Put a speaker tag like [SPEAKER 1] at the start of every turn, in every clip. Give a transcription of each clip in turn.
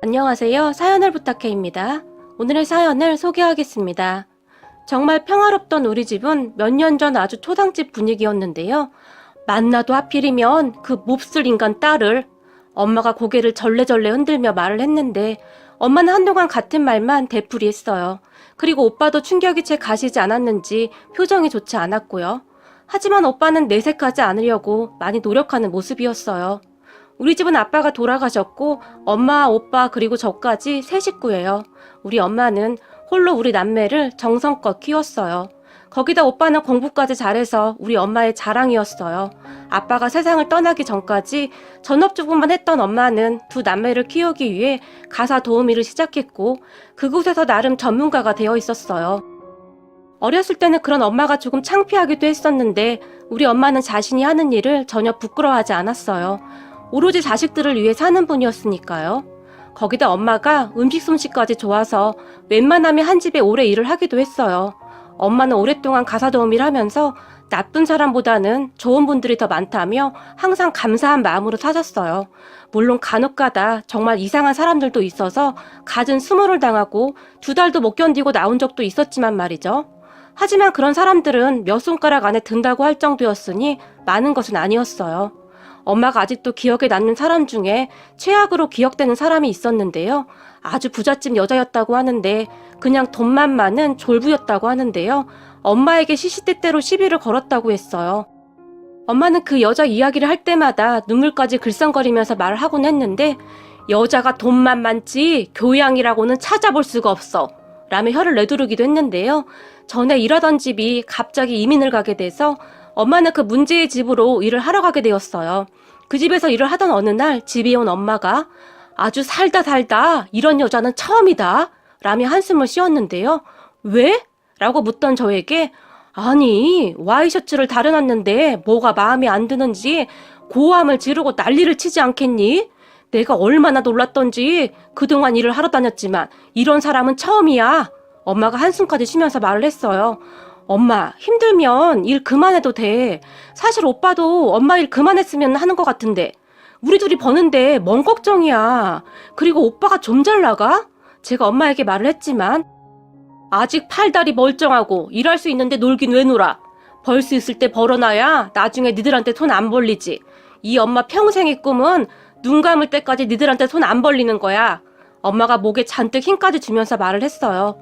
[SPEAKER 1] 안녕하세요. 사연을 부탁해입니다. 오늘의 사연을 소개하겠습니다. 정말 평화롭던 우리 집은 몇 년 전 아주 초상집 분위기였는데요. 만나도 하필이면 그 몹쓸 인간 딸을 엄마가 고개를 절레절레 흔들며 말을 했는데 엄마는 한동안 같은 말만 되풀이했어요. 그리고 오빠도 충격이 채 가시지 않았는지 표정이 좋지 않았고요. 하지만 오빠는 내색하지 않으려고 많이 노력하는 모습이었어요. 우리 집은 아빠가 돌아가셨고 엄마, 오빠 그리고 저까지 세 식구예요. 우리 엄마는 홀로 우리 남매를 정성껏 키웠어요. 거기다 오빠는 공부까지 잘해서 우리 엄마의 자랑이었어요. 아빠가 세상을 떠나기 전까지 전업주부만 했던 엄마는 두 남매를 키우기 위해 가사 도우미를 시작했고 그곳에서 나름 전문가가 되어 있었어요. 어렸을 때는 그런 엄마가 조금 창피하기도 했었는데 우리 엄마는 자신이 하는 일을 전혀 부끄러워하지 않았어요. 오로지 자식들을 위해 사는 분이었으니까요. 거기다 엄마가 음식 솜씨까지 좋아서 웬만하면 한 집에 오래 일을 하기도 했어요. 엄마는 오랫동안 가사 도우미를 하면서 나쁜 사람보다는 좋은 분들이 더 많다며 항상 감사한 마음으로 사셨어요. 물론 간혹가다 정말 이상한 사람들도 있어서 갖은 수모를 당하고 2달도 못 견디고 나온 적도 있었지만 말이죠. 하지만 그런 사람들은 몇 손가락 안에 든다고 할 정도였으니 많은 것은 아니었어요. 엄마가 아직도 기억에 남는 사람 중에 최악으로 기억되는 사람이 있었는데요. 아주 부잣집 여자였다고 하는데 그냥 돈만 많은 졸부였다고 하는데요. 엄마에게 시시때때로 시비를 걸었다고 했어요. 엄마는 그 여자 이야기를 할 때마다 눈물까지 글썽거리면서 말을 하곤 했는데 여자가 돈만 많지 교양이라고는 찾아볼 수가 없어 라며 혀를 내두르기도 했는데요. 전에 일하던 집이 갑자기 이민을 가게 돼서 엄마는 그 문제의 집으로 일을 하러 가게 되었어요. 그 집에서 일을 하던 어느 날 집에 온 엄마가 아주 살다 이런 여자는 처음이다 라며 한숨을 쉬었는데요. 왜? 라고 묻던 저에게 아니 와이셔츠를 다려놨는데 뭐가 마음에 안 드는지 고함을 지르고 난리를 치지 않겠니? 내가 얼마나 놀랐던지 그동안 일을 하러 다녔지만 이런 사람은 처음이야. 엄마가 한숨까지 쉬면서 말을 했어요. 엄마, 힘들면 일 그만해도 돼. 사실 오빠도 엄마 일 그만했으면 하는 것 같은데. 우리 둘이 버는데 뭔 걱정이야. 그리고 오빠가 좀 잘 나가? 제가 엄마에게 말을 했지만 아직 팔다리 멀쩡하고 일할 수 있는데 놀긴 왜 놀아? 벌 수 있을 때 벌어놔야 나중에 니들한테 손 안 벌리지. 이 엄마 평생의 꿈은 눈 감을 때까지 니들한테 손 안 벌리는 거야. 엄마가 목에 잔뜩 힘까지 주면서 말을 했어요.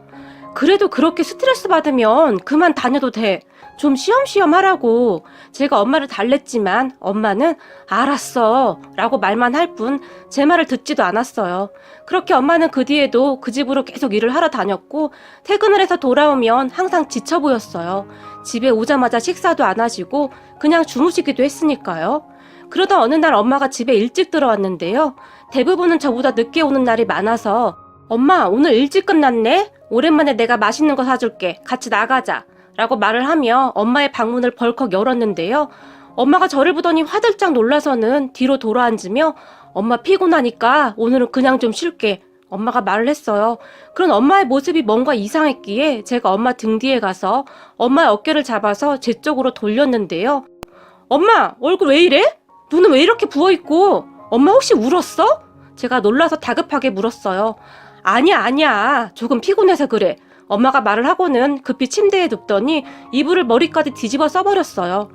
[SPEAKER 1] 그래도 그렇게 스트레스 받으면 그만 다녀도 돼. 좀 쉬엄쉬엄 하라고. 제가 엄마를 달랬지만 엄마는 알았어 라고 말만 할 뿐 제 말을 듣지도 않았어요. 그렇게 엄마는 그 뒤에도 그 집으로 계속 일을 하러 다녔고 퇴근을 해서 돌아오면 항상 지쳐 보였어요. 집에 오자마자 식사도 안 하시고 그냥 주무시기도 했으니까요. 그러다 어느 날 엄마가 집에 일찍 들어왔는데요. 대부분은 저보다 늦게 오는 날이 많아서 엄마 오늘 일찍 끝났네? 오랜만에 내가 맛있는 거 사줄게. 같이 나가자. 라고 말을 하며 엄마의 방문을 벌컥 열었는데요. 엄마가 저를 보더니 화들짝 놀라서는 뒤로 돌아앉으며 엄마 피곤하니까 오늘은 그냥 좀 쉴게. 엄마가 말을 했어요. 그런 엄마의 모습이 뭔가 이상했기에 제가 엄마 등 뒤에 가서 엄마의 어깨를 잡아서 제 쪽으로 돌렸는데요. 엄마 얼굴 왜 이래? 눈은 왜 이렇게 부어있고? 엄마 혹시 울었어? 제가 놀라서 다급하게 물었어요. 아니야. 조금 피곤해서 그래. 엄마가 말을 하고는 급히 침대에 눕더니 이불을 머리까지 뒤집어 써버렸어요.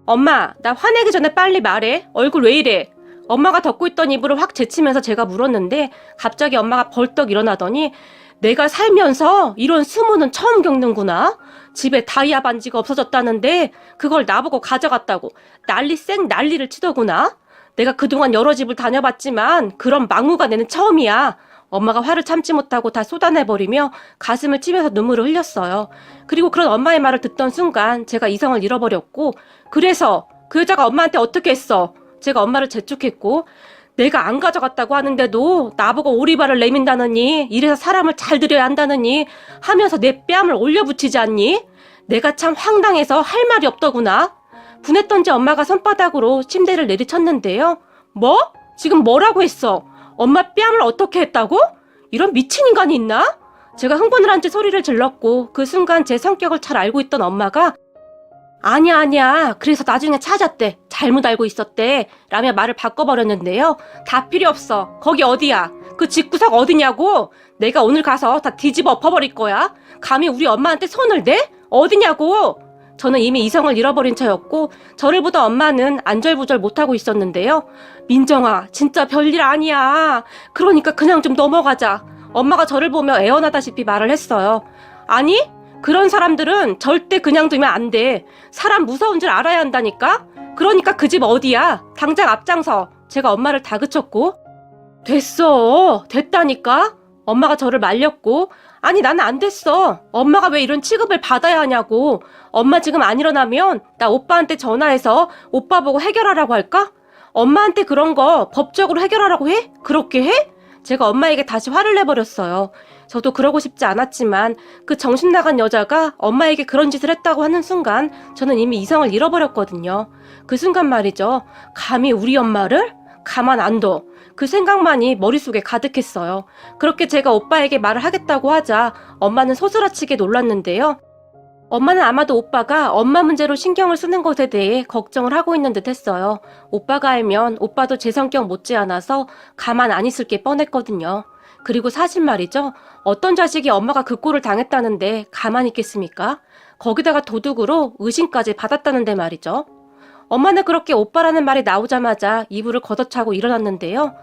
[SPEAKER 1] 엄마, 나 화내기 전에 빨리 말해. 얼굴 왜 이래? 엄마가 덮고 있던 이불을 확 제치면서 제가 물었는데 갑자기 엄마가 벌떡 일어나더니 내가 살면서 이런 수모는 처음 겪는구나. 집에 다이아 반지가 없어졌다는데 그걸 나보고 가져갔다고 난리를 치더구나. 내가 그동안 여러 집을 다녀봤지만 그런 막무가내는 처음이야. 엄마가 화를 참지 못하고 다 쏟아내버리며 가슴을 치면서 눈물을 흘렸어요. 그리고 그런 엄마의 말을 듣던 순간 제가 이성을 잃어버렸고 그래서 그 여자가 엄마한테 어떻게 했어? 제가 엄마를 재촉했고 내가 안 가져갔다고 하는데도 나보고 오리발을 내민다느니 이래서 사람을 잘 들여야 한다느니 하면서 내 뺨을 올려붙이지 않니? 내가 참 황당해서 할 말이 없더구나. 분했던지 엄마가 손바닥으로 침대를 내리쳤는데요. 뭐? 지금 뭐라고 했어? 엄마 뺨을 어떻게 했다고? 이런 미친 인간이 있나? 제가 흥분을 한 채 소리를 질렀고 그 순간 제 성격을 잘 알고 있던 엄마가 아니야. 그래서 나중에 찾았대. 잘못 알고 있었대. 라며 말을 바꿔버렸는데요. 다 필요 없어. 거기 어디야? 그 집구석 어디냐고? 내가 오늘 가서 다 뒤집어 엎어버릴 거야. 감히 우리 엄마한테 손을 대? 어디냐고? 저는 이미 이성을 잃어버린 차였고 저를 보던 엄마는 안절부절 못하고 있었는데요. 민정아, 진짜 별일 아니야. 그러니까 그냥 좀 넘어가자. 엄마가 저를 보며 애원하다시피 말을 했어요. 아니, 그런 사람들은 절대 그냥 두면 안 돼. 사람 무서운 줄 알아야 한다니까? 그러니까 그 집 어디야? 당장 앞장서. 제가 엄마를 다그쳤고. 됐어. 됐다니까? 엄마가 저를 말렸고. 아니, 나는 안 됐어. 엄마가 왜 이런 취급을 받아야 하냐고. 엄마 지금 안 일어나면 나 오빠한테 전화해서 오빠 보고 해결하라고 할까? 엄마한테 그런 거 법적으로 해결하라고 해? 그렇게 해? 제가 엄마에게 다시 화를 내버렸어요. 저도 그러고 싶지 않았지만 그 정신 나간 여자가 엄마에게 그런 짓을 했다고 하는 순간 저는 이미 이성을 잃어버렸거든요. 그 순간 말이죠. 감히 우리 엄마를? 가만 안 둬. 그 생각만이 머릿속에 가득했어요. 그렇게 제가 오빠에게 말을 하겠다고 하자 엄마는 소스라치게 놀랐는데요. 엄마는 아마도 오빠가 엄마 문제로 신경을 쓰는 것에 대해 걱정을 하고 있는 듯 했어요. 오빠가 알면 오빠도 제 성격 못지않아서 가만 안 있을 게 뻔했거든요. 그리고 사실 말이죠. 어떤 자식이 엄마가 그 꼴을 당했다는데 가만히 있겠습니까? 거기다가 도둑으로 의심까지 받았다는데 말이죠. 엄마는 그렇게 오빠라는 말이 나오자마자 이불을 걷어차고 일어났는데요.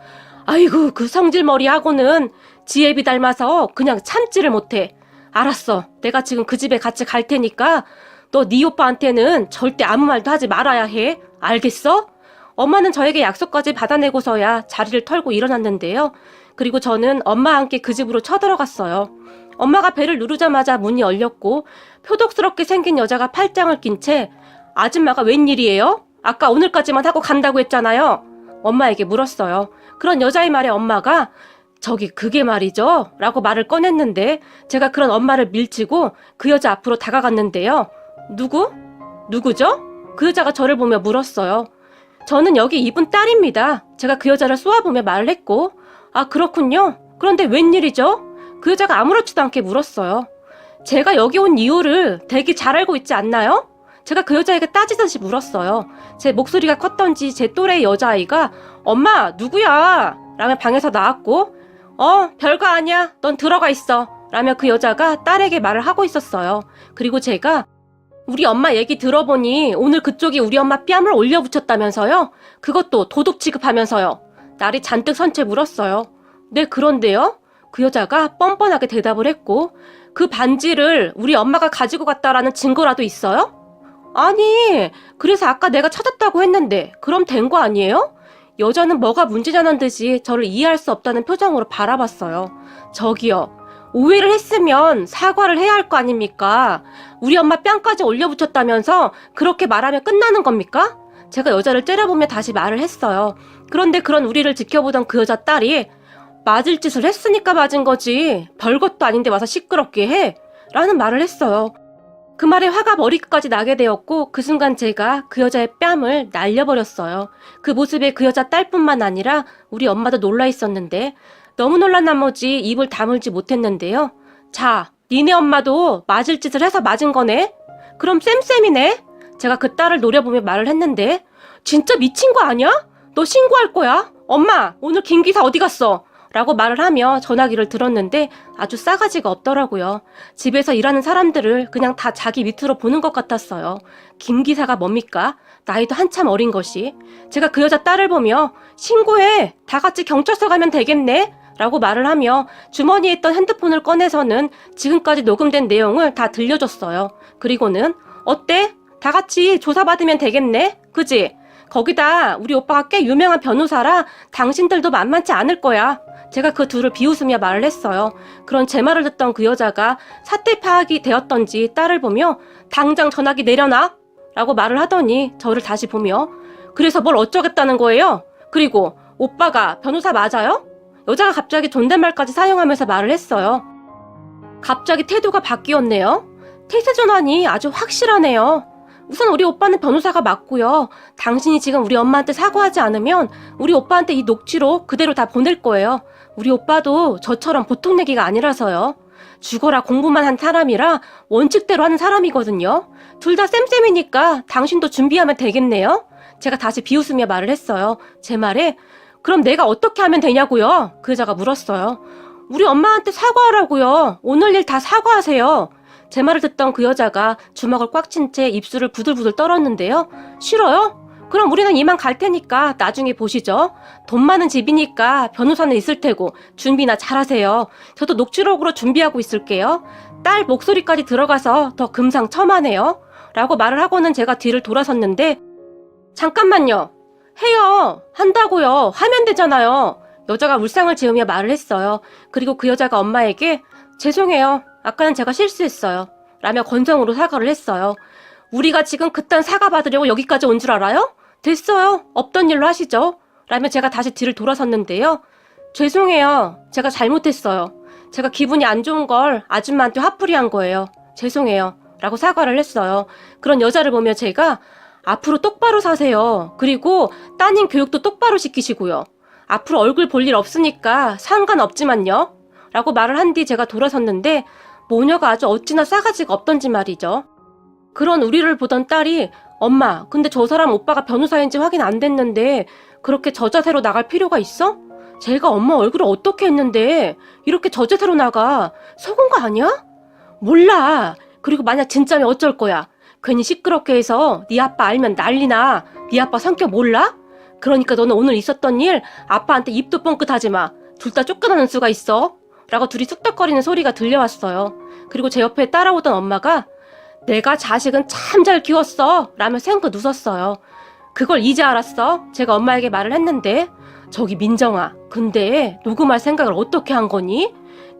[SPEAKER 1] 아이고, 그 성질머리하고는 지혜비 닮아서 그냥 참지를 못해. 알았어. 내가 지금 그 집에 같이 갈 테니까 너 네 오빠한테는 절대 아무 말도 하지 말아야 해. 알겠어? 엄마는 저에게 약속까지 받아내고서야 자리를 털고 일어났는데요. 그리고 저는 엄마와 함께 그 집으로 쳐들어갔어요. 엄마가 배를 누르자마자 문이 열렸고 표독스럽게 생긴 여자가 팔짱을 낀 채 아줌마가 웬일이에요? 아까 오늘까지만 하고 간다고 했잖아요. 엄마에게 물었어요. 그런 여자의 말에 엄마가 저기 그게 말이죠? 라고 말을 꺼냈는데 제가 그런 엄마를 밀치고 그 여자 앞으로 다가갔는데요. 누구죠? 그 여자가 저를 보며 물었어요. 저는 여기 이분 딸입니다. 제가 그 여자를 쏘아보며 말을 했고 아, 그렇군요. 그런데 웬일이죠? 그 여자가 아무렇지도 않게 물었어요. 제가 여기 온 이유를 되게 잘 알고 있지 않나요? 제가 그 여자에게 따지듯이 물었어요. 제 목소리가 컸던지 제 또래의 여자아이가 엄마 누구야? 라며 방에서 나왔고 별거 아니야. 넌 들어가 있어. 라며 그 여자가 딸에게 말을 하고 있었어요. 그리고 제가 우리 엄마 얘기 들어보니 오늘 그쪽이 우리 엄마 뺨을 올려붙였다면서요? 그것도 도둑 취급하면서요. 날이 잔뜩 선 채 물었어요. 네, 그런데요? 그 여자가 뻔뻔하게 대답을 했고 그 반지를 우리 엄마가 가지고 갔다라는 증거라도 있어요? 아니, 그래서 아까 내가 찾았다고 했는데 그럼 된 거 아니에요? 여자는 뭐가 문제냐는 듯이 저를 이해할 수 없다는 표정으로 바라봤어요. 저기요, 오해를 했으면 사과를 해야 할 거 아닙니까? 우리 엄마 뺨까지 올려붙였다면서 그렇게 말하면 끝나는 겁니까? 제가 여자를 째려보며 다시 말을 했어요. 그런데 그런 우리를 지켜보던 그 여자 딸이 맞을 짓을 했으니까 맞은 거지 별것도 아닌데 와서 시끄럽게 해? 라는 말을 했어요. 그 말에 화가 머리끝까지 나게 되었고 그 순간 제가 그 여자의 뺨을 날려버렸어요. 그 모습에 그 여자 딸뿐만 아니라 우리 엄마도 놀라 있었는데 너무 놀란 나머지 입을 다물지 못했는데요. 자, 니네 엄마도 맞을 짓을 해서 맞은 거네? 그럼 쌤쌤이네? 제가 그 딸을 노려보며 말을 했는데 진짜 미친 거 아니야? 너 신고할 거야. 엄마, 오늘 김 기사 어디 갔어? 라고 말을 하며 전화기를 들었는데 아주 싸가지가 없더라고요. 집에서 일하는 사람들을 그냥 다 자기 밑으로 보는 것 같았어요. 김 기사가 뭡니까? 나이도 한참 어린 것이. 제가 그 여자 딸을 보며 신고해! 다 같이 경찰서 가면 되겠네? 라고 말을 하며 주머니에 있던 핸드폰을 꺼내서는 지금까지 녹음된 내용을 다 들려줬어요. 그리고는 어때? 다 같이 조사받으면 되겠네? 그지? 거기다 우리 오빠가 꽤 유명한 변호사라 당신들도 만만치 않을 거야. 제가 그 둘을 비웃으며 말을 했어요. 그런 제 말을 듣던 그 여자가 사태 파악이 되었던지 딸을 보며 당장 전화기 내려놔! 라고 말을 하더니 저를 다시 보며 그래서 뭘 어쩌겠다는 거예요? 그리고 오빠가 변호사 맞아요? 여자가 갑자기 존댓말까지 사용하면서 말을 했어요. 갑자기 태도가 바뀌었네요. 태세 전환이 아주 확실하네요. 우선 우리 오빠는 변호사가 맞고요. 당신이 지금 우리 엄마한테 사과하지 않으면 우리 오빠한테 이 녹취록 그대로 다 보낼 거예요. 우리 오빠도 저처럼 보통 내기가 아니라서요. 죽어라 공부만 한 사람이라 원칙대로 하는 사람이거든요. 둘 다 쌤쌤이니까 당신도 준비하면 되겠네요. 제가 다시 비웃으며 말을 했어요. 제 말에 그럼 내가 어떻게 하면 되냐고요? 그 여자가 물었어요. 우리 엄마한테 사과하라고요. 오늘 일 다 사과하세요. 제 말을 듣던 그 여자가 주먹을 꽉 쥔 채 입술을 부들부들 떨었는데요. 싫어요? 그럼 우리는 이만 갈 테니까 나중에 보시죠. 돈 많은 집이니까 변호사는 있을 테고 준비나 잘하세요. 저도 녹취록으로 준비하고 있을게요. 딸 목소리까지 들어가서 더 금상첨화네요. 라고 말을 하고는 제가 뒤를 돌아섰는데 잠깐만요. 해요. 한다고요. 하면 되잖아요. 여자가 울상을 지으며 말을 했어요. 그리고 그 여자가 엄마에게 죄송해요. 아까는 제가 실수했어요. 라며 건성으로 사과를 했어요. 우리가 지금 그딴 사과 받으려고 여기까지 온 줄 알아요? 됐어요. 없던 일로 하시죠. 라며 제가 다시 뒤를 돌아섰는데요. 죄송해요. 제가 잘못했어요. 제가 기분이 안 좋은 걸 아줌마한테 화풀이한 거예요. 죄송해요. 라고 사과를 했어요. 그런 여자를 보며 제가 앞으로 똑바로 사세요. 그리고 따님 교육도 똑바로 시키시고요. 앞으로 얼굴 볼 일 없으니까 상관없지만요. 라고 말을 한 뒤 제가 돌아섰는데 모녀가 아주 어찌나 싸가지가 없던지 말이죠. 그런 우리를 보던 딸이 엄마, 근데 저 사람 오빠가 변호사인지 확인 안 됐는데 그렇게 저 자세로 나갈 필요가 있어? 제가 엄마 얼굴을 어떻게 했는데 이렇게 저 자세로 나가? 속은 거 아니야? 몰라. 그리고 만약 진짜면 어쩔 거야? 괜히 시끄럽게 해서 네 아빠 알면 난리나. 네 아빠 성격 몰라? 그러니까 너는 오늘 있었던 일 아빠한테 입도 뻥끗하지 마. 둘 다 쫓겨나는 수가 있어. 라고 둘이 쑥덕거리는 소리가 들려왔어요. 그리고 제 옆에 따라오던 엄마가 내가 자식은 참 잘 키웠어 라며 생긋 웃었어요. 그걸 이제 알았어? 제가 엄마에게 말을 했는데 저기 민정아, 근데 녹음할 생각을 어떻게 한 거니?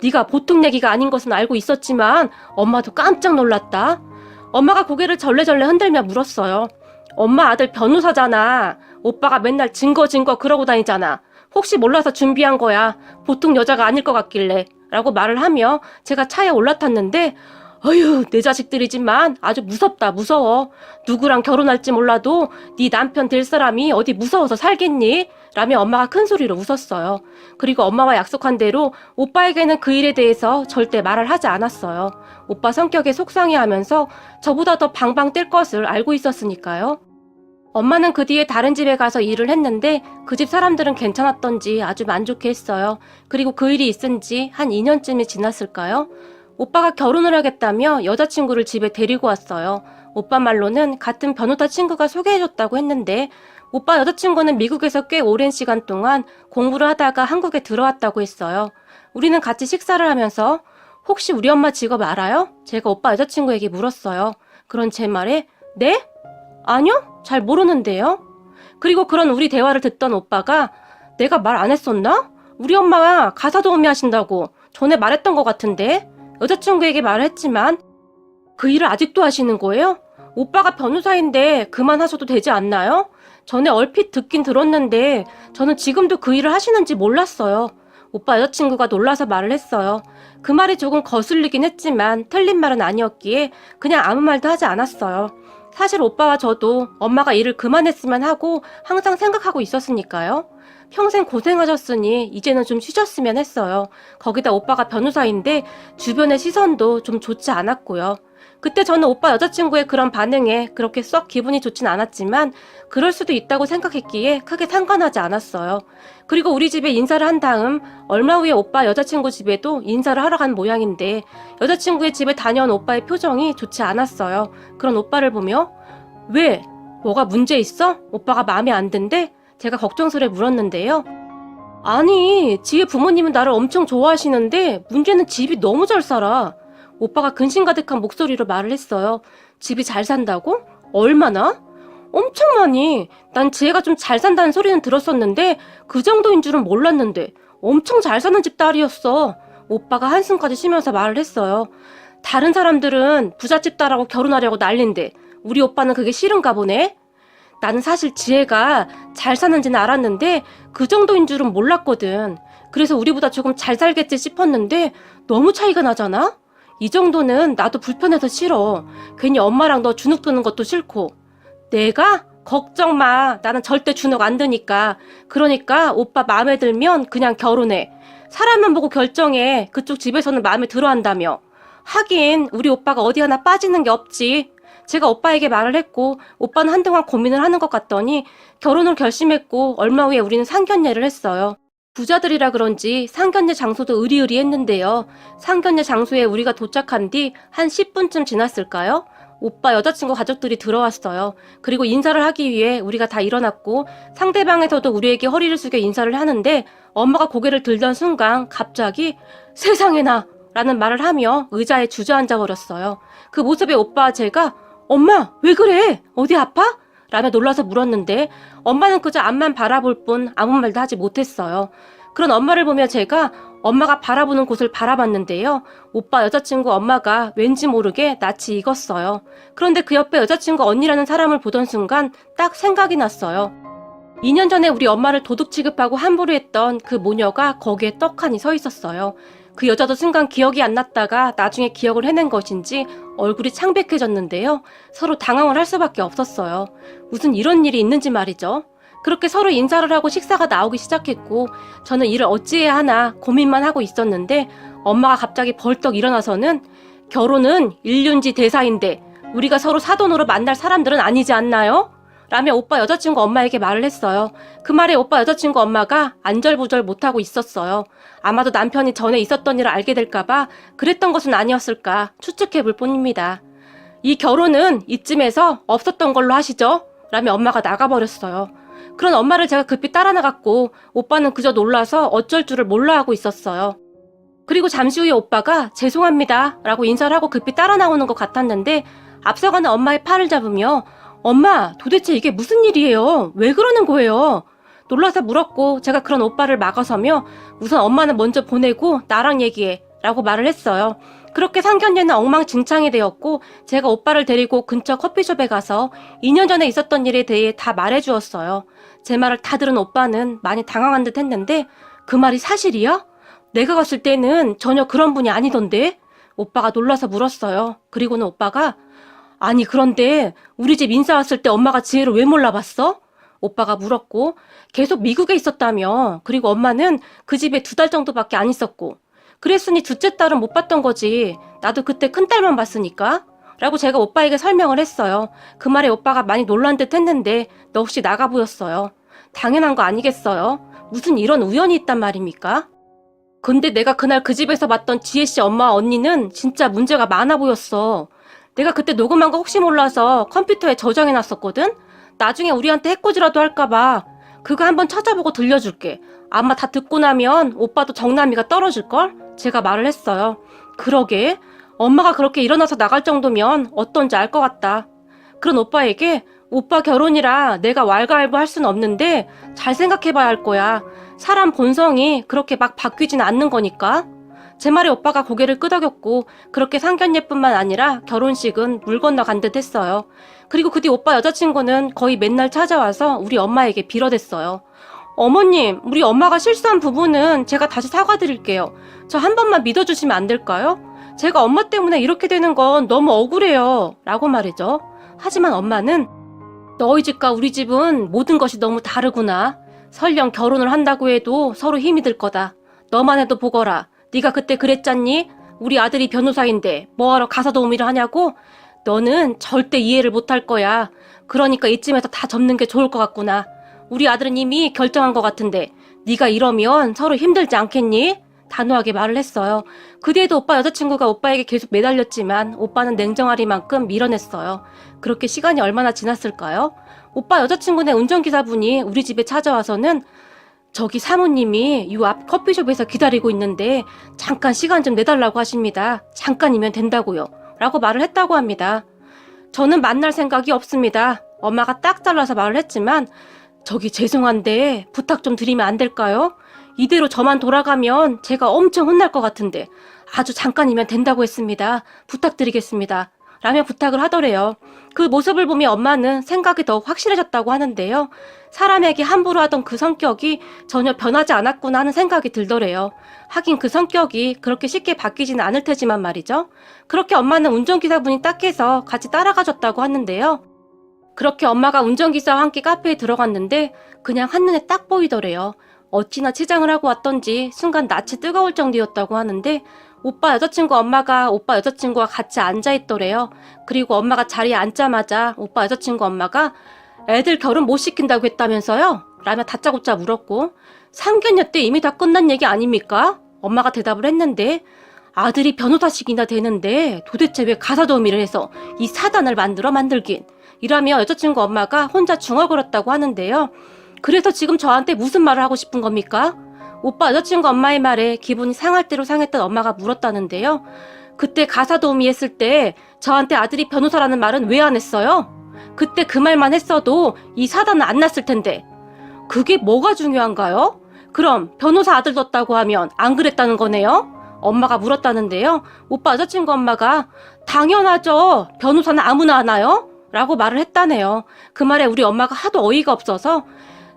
[SPEAKER 1] 네가 보통 얘기가 아닌 것은 알고 있었지만 엄마도 깜짝 놀랐다. 엄마가 고개를 절레절레 흔들며 물었어요. 엄마 아들 변호사잖아. 오빠가 맨날 증거 그러고 다니잖아. 혹시 몰라서 준비한 거야. 보통 여자가 아닐 것 같길래. 라고 말을 하며 제가 차에 올라탔는데 어휴, 내 자식들이지만 아주 무섭다, 무서워. 누구랑 결혼할지 몰라도 네 남편 될 사람이 어디 무서워서 살겠니? 라며 엄마가 큰 소리로 웃었어요. 그리고 엄마와 약속한 대로 오빠에게는 그 일에 대해서 절대 말을 하지 않았어요. 오빠 성격에 속상해하면서 저보다 더 방방 뛸 것을 알고 있었으니까요. 엄마는 그 뒤에 다른 집에 가서 일을 했는데 그 집 사람들은 괜찮았던지 아주 만족해했어요. 그리고 그 일이 있은 지 한 2년쯤이 지났을까요? 오빠가 결혼을 하겠다며 여자친구를 집에 데리고 왔어요. 오빠 말로는 같은 변호사 친구가 소개해줬다고 했는데 오빠 여자친구는 미국에서 꽤 오랜 시간 동안 공부를 하다가 한국에 들어왔다고 했어요. 우리는 같이 식사를 하면서 혹시 우리 엄마 직업 알아요? 제가 오빠 여자친구에게 물었어요. 그런 제 말에 네? 아니요? 잘 모르는데요? 그리고 그런 우리 대화를 듣던 오빠가 내가 말 안 했었나? 우리 엄마가 가사 도우미 하신다고 전에 말했던 것 같은데 여자친구에게 말을 했지만 그 일을 아직도 하시는 거예요? 오빠가 변호사인데 그만하셔도 되지 않나요? 전에 얼핏 듣긴 들었는데 저는 지금도 그 일을 하시는지 몰랐어요. 오빠 여자친구가 놀라서 말을 했어요. 그 말이 조금 거슬리긴 했지만 틀린 말은 아니었기에 그냥 아무 말도 하지 않았어요. 사실 오빠와 저도 엄마가 일을 그만했으면 하고 항상 생각하고 있었으니까요. 평생 고생하셨으니 이제는 좀 쉬셨으면 했어요. 거기다 오빠가 변호사인데 주변의 시선도 좀 좋지 않았고요. 그때 저는 오빠 여자친구의 그런 반응에 그렇게 썩 기분이 좋진 않았지만 그럴 수도 있다고 생각했기에 크게 상관하지 않았어요. 그리고 우리 집에 인사를 한 다음 얼마 후에 오빠 여자친구 집에도 인사를 하러 간 모양인데 여자친구의 집에 다녀온 오빠의 표정이 좋지 않았어요. 그런 오빠를 보며 왜? 뭐가 문제 있어? 오빠가 마음에 안 든대? 제가 걱정스레 물었는데요. 아니, 지혜 부모님은 나를 엄청 좋아하시는데 문제는 집이 너무 잘 살아. 오빠가 근심 가득한 목소리로 말을 했어요. 집이 잘 산다고? 얼마나? 엄청 많이. 난 지혜가 좀 잘 산다는 소리는 들었었는데 그 정도인 줄은 몰랐는데 엄청 잘 사는 집 딸이었어. 오빠가 한숨까지 쉬면서 말을 했어요. 다른 사람들은 부잣집 딸하고 결혼하려고 난린데 우리 오빠는 그게 싫은가 보네. 나는 사실 지혜가 잘 사는지는 알았는데 그 정도인 줄은 몰랐거든. 그래서 우리보다 조금 잘 살겠지 싶었는데 너무 차이가 나잖아? 이 정도는 나도 불편해서 싫어. 괜히 엄마랑 너 주눅 드는 것도 싫고. 내가? 걱정 마. 나는 절대 주눅 안 드니까. 그러니까 오빠 마음에 들면 그냥 결혼해. 사람만 보고 결정해. 그쪽 집에서는 마음에 들어 한다며. 하긴 우리 오빠가 어디 하나 빠지는 게 없지. 제가 오빠에게 말을 했고 오빠는 한동안 고민을 하는 것 같더니 결혼을 결심했고 얼마 후에 우리는 상견례를 했어요. 부자들이라 그런지 상견례 장소도 으리으리했는데요. 상견례 장소에 우리가 도착한 뒤 한 10분쯤 지났을까요? 오빠 여자친구 가족들이 들어왔어요. 그리고 인사를 하기 위해 우리가 다 일어났고 상대방에서도 우리에게 허리를 숙여 인사를 하는데 엄마가 고개를 들던 순간 갑자기 세상에나 라는 말을 하며 의자에 주저앉아 버렸어요. 그 모습에 오빠와 제가 엄마 왜 그래? 어디 아파? 라며 놀라서 물었는데 엄마는 그저 앞만 바라볼 뿐 아무 말도 하지 못했어요. 그런 엄마를 보며 제가 엄마가 바라보는 곳을 바라봤는데요. 오빠 여자친구 엄마가 왠지 모르게 낯이 익었어요. 그런데 그 옆에 여자친구 언니라는 사람을 보던 순간 딱 생각이 났어요. 2년 전에 우리 엄마를 도둑 취급하고 함부로 했던 그 모녀가 거기에 떡하니 서 있었어요. 그 여자도 순간 기억이 안 났다가 나중에 기억을 해낸 것인지 얼굴이 창백해졌는데요. 서로 당황을 할 수밖에 없었어요. 무슨 이런 일이 있는지 말이죠. 그렇게 서로 인사를 하고 식사가 나오기 시작했고 저는 이를 어찌해야 하나 고민만 하고 있었는데 엄마가 갑자기 벌떡 일어나서는 결혼은 일륜지 대사인데 우리가 서로 사돈으로 만날 사람들은 아니지 않나요? 라며 오빠 여자친구 엄마에게 말을 했어요. 그 말에 오빠 여자친구 엄마가 안절부절 못하고 있었어요. 아마도 남편이 전에 있었던 일을 알게 될까봐 그랬던 것은 아니었을까 추측해볼 뿐입니다. 이 결혼은 이쯤에서 없었던 걸로 하시죠? 라며 엄마가 나가버렸어요. 그런 엄마를 제가 급히 따라 나갔고 오빠는 그저 놀라서 어쩔 줄을 몰라 하고 있었어요. 그리고 잠시 후에 오빠가 죄송합니다 라고 인사를 하고 급히 따라 나오는 것 같았는데 앞서가는 엄마의 팔을 잡으며 엄마 도대체 이게 무슨 일이에요? 왜 그러는 거예요? 놀라서 물었고 제가 그런 오빠를 막아서며 우선 엄마는 먼저 보내고 나랑 얘기해 라고 말을 했어요. 그렇게 상견례는 엉망진창이 되었고 제가 오빠를 데리고 근처 커피숍에 가서 2년 전에 있었던 일에 대해 다 말해주었어요. 제 말을 다 들은 오빠는 많이 당황한 듯 했는데 그 말이 사실이야? 내가 갔을 때는 전혀 그런 분이 아니던데? 오빠가 놀라서 물었어요. 그리고는 오빠가 아니 그런데 우리 집 인사 왔을 때 엄마가 지혜를 왜 몰라봤어? 오빠가 물었고 계속 미국에 있었다며. 그리고 엄마는 그 집에 2달 정도밖에 안 있었고 그랬으니 둘째 딸은 못 봤던 거지. 나도 그때 큰딸만 봤으니까 라고 제가 오빠에게 설명을 했어요. 그 말에 오빠가 많이 놀란 듯 했는데 너 혹시 나가 보였어요. 당연한 거 아니겠어요? 무슨 이런 우연이 있단 말입니까? 근데 내가 그날 그 집에서 봤던 지혜씨 엄마와 언니는 진짜 문제가 많아 보였어. 내가 그때 녹음한 거 혹시 몰라서 컴퓨터에 저장해놨었거든? 나중에 우리한테 해코지라도 할까봐 그거 한번 찾아보고 들려줄게. 아마 다 듣고 나면 오빠도 정남이가 떨어질걸? 제가 말을 했어요. 그러게 엄마가 그렇게 일어나서 나갈 정도면 어떤지 알 것 같다. 그런 오빠에게 오빠 결혼이라 내가 왈가왈부할 순 없는데 잘 생각해봐야 할 거야. 사람 본성이 그렇게 막 바뀌진 않는 거니까. 제 말에 오빠가 고개를 끄덕였고 그렇게 상견례뿐만 아니라 결혼식은 물 건너간 듯 했어요. 그리고 그 뒤 오빠 여자친구는 거의 맨날 찾아와서 우리 엄마에게 빌어댔어요. 어머님, 우리 엄마가 실수한 부분은 제가 다시 사과드릴게요. 저 한 번만 믿어주시면 안 될까요? 제가 엄마 때문에 이렇게 되는 건 너무 억울해요. 라고 말이죠. 하지만 엄마는 너희 집과 우리 집은 모든 것이 너무 다르구나. 설령 결혼을 한다고 해도 서로 힘이 들 거다. 너만 해도 보거라. 네가 그때 그랬잖니? 우리 아들이 변호사인데 뭐하러 가사 도우미를 하냐고? 너는 절대 이해를 못할 거야. 그러니까 이쯤에서 다 접는 게 좋을 것 같구나. 우리 아들은 이미 결정한 것 같은데 네가 이러면 서로 힘들지 않겠니? 단호하게 말을 했어요. 그 뒤에도 오빠 여자친구가 오빠에게 계속 매달렸지만 오빠는 냉정하리만큼 밀어냈어요. 그렇게 시간이 얼마나 지났을까요? 오빠 여자친구네 운전기사분이 우리 집에 찾아와서는 저기 사모님이 요 앞 커피숍에서 기다리고 있는데 잠깐 시간 좀 내달라고 하십니다. 잠깐이면 된다고요. 라고 말을 했다고 합니다. 저는 만날 생각이 없습니다. 엄마가 딱 잘라서 말을 했지만 저기 죄송한데 부탁 좀 드리면 안 될까요? 이대로 저만 돌아가면 제가 엄청 혼날 것 같은데 아주 잠깐이면 된다고 했습니다. 부탁드리겠습니다. 라며 부탁을 하더래요. 그 모습을 보며 엄마는 생각이 더욱 확실해졌다고 하는데요. 사람에게 함부로 하던 그 성격이 전혀 변하지 않았구나 하는 생각이 들더래요. 하긴 그 성격이 그렇게 쉽게 바뀌지는 않을 테지만 말이죠. 그렇게 엄마는 운전기사분이 딱해서 같이 따라가줬다고 하는데요. 그렇게 엄마가 운전기사와 함께 카페에 들어갔는데 그냥 한눈에 딱 보이더래요. 어찌나 치장을 하고 왔던지 순간 낯이 뜨거울 정도였다고 하는데 오빠 여자친구 엄마가 오빠 여자친구와 같이 앉아있더래요. 그리고 엄마가 자리에 앉자마자 오빠 여자친구 엄마가 애들 결혼 못 시킨다고 했다면서요? 라며 다짜고짜 물었고, 상견례 때 이미 다 끝난 얘기 아닙니까? 엄마가 대답을 했는데, 아들이 변호사식이나 되는데 도대체 왜 가사도우미를 해서 이 사단을 만들긴, 이라며 여자친구 엄마가 혼자 중얼거렸다고 하는데요. 그래서 지금 저한테 무슨 말을 하고 싶은 겁니까? 오빠 여자친구 엄마의 말에 기분이 상할 대로 상했던 엄마가 물었다는데요. 그때 가사도우미 했을 때 저한테 아들이 변호사라는 말은 왜 안 했어요? 그때 그 말만 했어도 이 사단은 안 났을 텐데. 그게 뭐가 중요한가요? 그럼 변호사 아들 뒀다고 하면 안 그랬다는 거네요? 엄마가 물었다는데요. 오빠 여자친구 엄마가 당연하죠. 변호사는 아무나 하나요? 라고 말을 했다네요. 그 말에 우리 엄마가 하도 어이가 없어서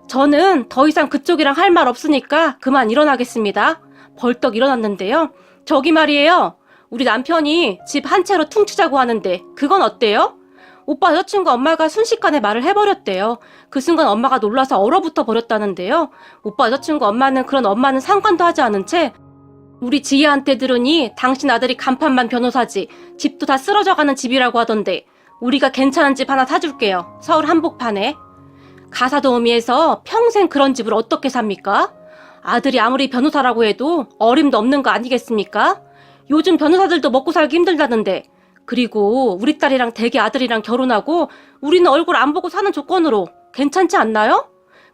[SPEAKER 1] 저는 더 이상 그쪽이랑 할 말 없으니까 그만 일어나겠습니다. 벌떡 일어났는데요. 저기 말이에요. 우리 남편이 집 한 채로 퉁치자고 하는데 그건 어때요? 오빠 여자친구 엄마가 순식간에 말을 해버렸대요. 그 순간 엄마가 놀라서 얼어붙어 버렸다는데요. 오빠 여자친구 엄마는 그런 엄마는 상관도 하지 않은 채 우리 지희한테 들으니 당신 아들이 간판만 변호사지 집도 다 쓰러져가는 집이라고 하던데 우리가 괜찮은 집 하나 사줄게요. 서울 한복판에. 가사도우미에서 평생 그런 집을 어떻게 삽니까? 아들이 아무리 변호사라고 해도 어림도 없는 거 아니겠습니까? 요즘 변호사들도 먹고 살기 힘들다는데. 그리고 우리 딸이랑 대개 아들이랑 결혼하고 우리는 얼굴 안 보고 사는 조건으로 괜찮지 않나요?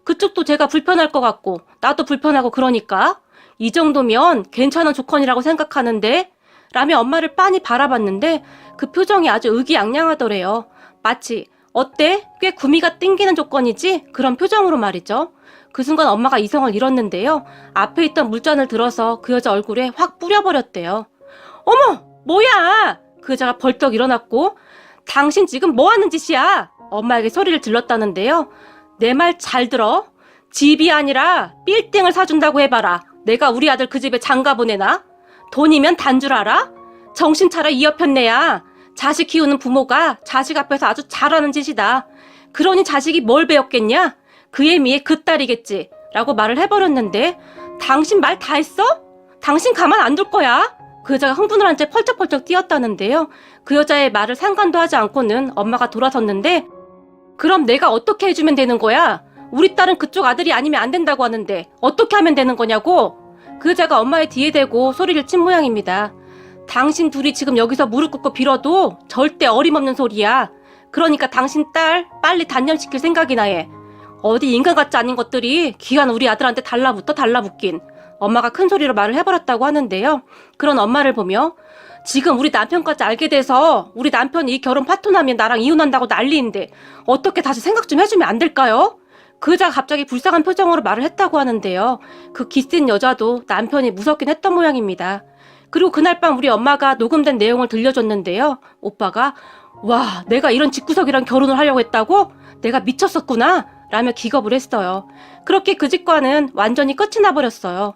[SPEAKER 1] 그쪽도 제가 불편할 것 같고 나도 불편하고 그러니까 이 정도면 괜찮은 조건이라고 생각하는데 라며 엄마를 빤히 바라봤는데 그 표정이 아주 의기양양하더래요. 마치 어때? 꽤 구미가 땡기는 조건이지? 그런 표정으로 말이죠. 그 순간 엄마가 이성을 잃었는데요. 앞에 있던 물잔을 들어서 그 여자 얼굴에 확 뿌려버렸대요. 어머! 뭐야! 그 여자가 벌떡 일어났고 당신 지금 뭐 하는 짓이야? 엄마에게 소리를 질렀다는데요. 내 말 잘 들어. 집이 아니라 빌딩을 사준다고 해봐라. 내가 우리 아들 그 집에 장가 보내나? 돈이면 단 줄 알아? 정신 차려 이 여편네야. 자식 키우는 부모가 자식 앞에서 아주 잘하는 짓이다. 그러니 자식이 뭘 배웠겠냐? 그의 미에 그 딸이겠지. 라고 말을 해버렸는데 당신 말 다 했어? 당신 가만 안 둘 거야? 그 여자가 흥분을 한 채 펄쩍펄쩍 뛰었다는데요. 그 여자의 말을 상관도 하지 않고는 엄마가 돌아섰는데 그럼 내가 어떻게 해주면 되는 거야? 우리 딸은 그쪽 아들이 아니면 안 된다고 하는데 어떻게 하면 되는 거냐고? 그 여자가 엄마의 뒤에 대고 소리를 친 모양입니다. 당신 둘이 지금 여기서 무릎 꿇고 빌어도 절대 어림없는 소리야. 그러니까 당신 딸 빨리 단념시킬 생각이나 해. 어디 인간 같지 않은 것들이 귀한 우리 아들한테 달라붙긴. 엄마가 큰 소리로 말을 해버렸다고 하는데요. 그런 엄마를 보며 지금 우리 남편까지 알게 돼서 우리 남편이 이 결혼 파토나면 나랑 이혼한다고 난리인데 어떻게 다시 생각 좀 해주면 안 될까요? 그 여자가 갑자기 불쌍한 표정으로 말을 했다고 하는데요. 그 기센 여자도 남편이 무섭긴 했던 모양입니다. 그리고 그날 밤 우리 엄마가 녹음된 내용을 들려줬는데요. 오빠가 와, 내가 이런 집구석이랑 결혼을 하려고 했다고? 내가 미쳤었구나 라며 기겁을 했어요. 그렇게 그 집과는 완전히 끝이 나버렸어요.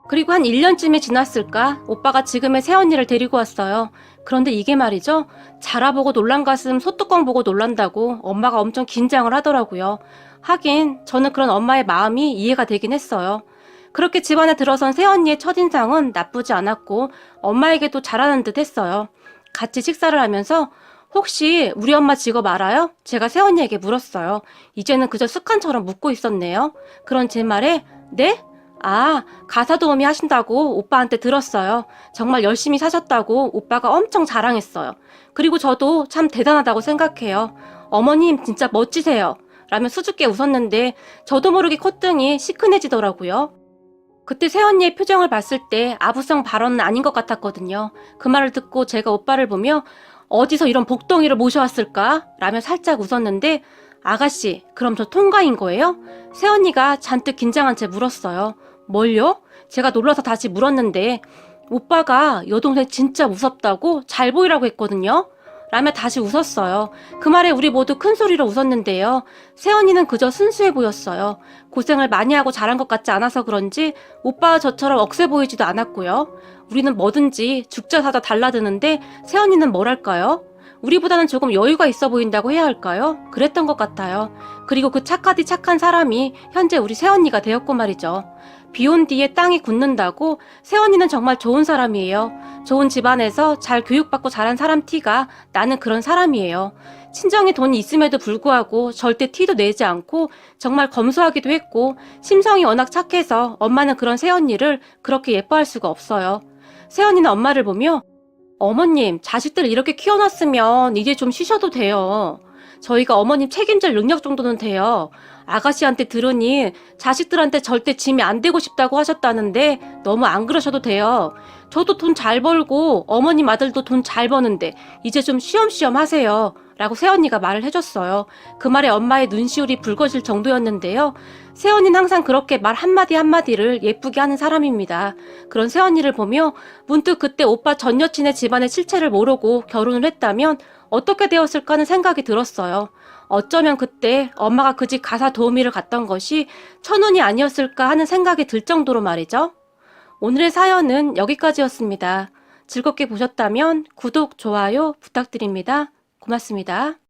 [SPEAKER 1] 그리고 한 1년쯤이 지났을까 오빠가 지금의 새언니를 데리고 왔어요. 그런데 이게 말이죠. 자라보고 놀란 가슴 소뚜껑 보고 놀란다고 엄마가 엄청 긴장을 하더라고요. 하긴 저는 그런 엄마의 마음이 이해가 되긴 했어요. 그렇게 집안에 들어선 새언니의 첫인상은 나쁘지 않았고 엄마에게도 잘하는 듯 했어요. 같이 식사를 하면서 혹시 우리 엄마 직업 알아요? 제가 새언니에게 물었어요. 이제는 그저 습관처럼 묻고 있었네요. 그런 제 말에 네? 아, 가사도우미 하신다고 오빠한테 들었어요. 정말 열심히 사셨다고 오빠가 엄청 자랑했어요. 그리고 저도 참 대단하다고 생각해요. 어머님 진짜 멋지세요. 라며 수줍게 웃었는데 저도 모르게 콧등이 시큰해지더라고요. 그때 새언니의 표정을 봤을 때 아부성 발언은 아닌 것 같았거든요. 그 말을 듣고 제가 오빠를 보며 어디서 이런 복덩이를 모셔왔을까? 라며 살짝 웃었는데 아가씨, 그럼 저 통과인 거예요? 새언니가 잔뜩 긴장한 채 물었어요. 뭘요? 제가 놀라서 다시 물었는데 오빠가 여동생 진짜 무섭다고 잘 보이라고 했거든요. 라며 다시 웃었어요. 그 말에 우리 모두 큰 소리로 웃었는데요. 새언니는 그저 순수해 보였어요. 고생을 많이 하고 자란 것 같지 않아서 그런지 오빠와 저처럼 억세 보이지도 않았고요. 우리는 뭐든지 죽자 사자 달라드는데 새언니는 뭐랄까요? 우리보다는 조금 여유가 있어 보인다고 해야 할까요? 그랬던 것 같아요. 그리고 그 착하디 착한 사람이 현재 우리 새언니가 되었고 말이죠. 비 온 뒤에 땅이 굳는다고 새언니는 정말 좋은 사람이에요. 좋은 집안에서 잘 교육받고 자란 사람 티가 나는 그런 사람이에요. 친정에 돈이 있음에도 불구하고 절대 티도 내지 않고 정말 검소하기도 했고 심성이 워낙 착해서 엄마는 그런 새언니를 그렇게 예뻐할 수가 없어요. 새언니는 엄마를 보며 어머님, 자식들 이렇게 키워놨으면 이제 좀 쉬셔도 돼요. 저희가 어머님 책임질 능력 정도는 돼요. 아가씨한테 들으니 자식들한테 절대 짐이 안 되고 싶다고 하셨다는데 너무 안 그러셔도 돼요. 저도 돈 잘 벌고 어머님 아들도 돈 잘 버는데 이제 좀 쉬엄쉬엄 하세요. 라고 새언니가 말을 해줬어요. 그 말에 엄마의 눈시울이 붉어질 정도였는데요. 새언니는 항상 그렇게 말 한마디 한마디를 예쁘게 하는 사람입니다. 그런 새언니를 보며 문득 그때 오빠 전 여친의 집안의 실체를 모르고 결혼을 했다면 어떻게 되었을까 하는 생각이 들었어요. 어쩌면 그때 엄마가 그 집 가사 도우미를 갔던 것이 천운이 아니었을까 하는 생각이 들 정도로 말이죠. 오늘의 사연은 여기까지였습니다. 즐겁게 보셨다면 구독, 좋아요 부탁드립니다. 고맙습니다.